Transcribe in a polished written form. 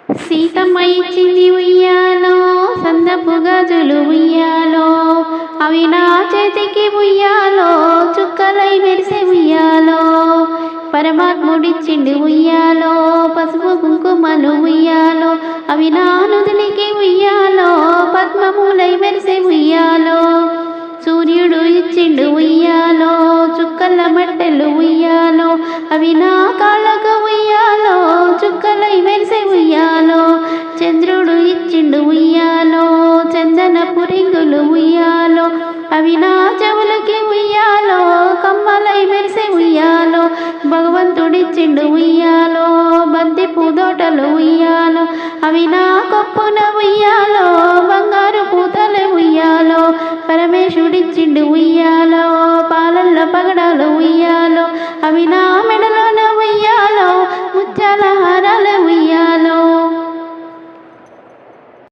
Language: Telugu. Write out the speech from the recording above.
సీతమ్మ ఇచ్చింది ఉయ్యాలో, సందపు గాజులు ఉయ్యాలో, అవి నా చేతికి ఉయ్యాలో, చుక్కలై మెరిసే ఉయ్యాలో. పరమాత్ముడిచ్చిండు ఉయ్యాలో, పసుపు కుంకుమలు ఉయ్యాలో, అవి నా నుదునికి ఉయ్యాలో, పద్మములై మెరిసే ఉయ్యాలో. సూర్యుడు ఇచ్చిండు ఉయ్యాలో, చుక్కల మట్టెలు ఉయ్యాలో, అవి నా కాళ్ళకు ఉయ్యాలో, చుక్కలై మెరిసే ఉయ్యాలో. చంద్రుడు ఇచ్చిండు ఉయ్యాలో, చందనపు రింగులు ఉయ్యాలో, అవి నా చెవులకి ఉయ్యాలో, కమ్మలై మెరిసే ఉయ్యాలో. భగవంతుడిచ్చిండు ఉయ్యాలో, బంతి పూదోటలు ఉయ్యాలో, అవి నా కొప్పున ఉయ్యాలో, బంగారు పూతల ఉయ్యాలో. పరమేశుడిచ్చిండు ఉయ్యాలో, పాలల్ల పగడాలు ఉయ్యాలో, అవి నా మెడలోన ఉయ్యాలో, ముత్యాల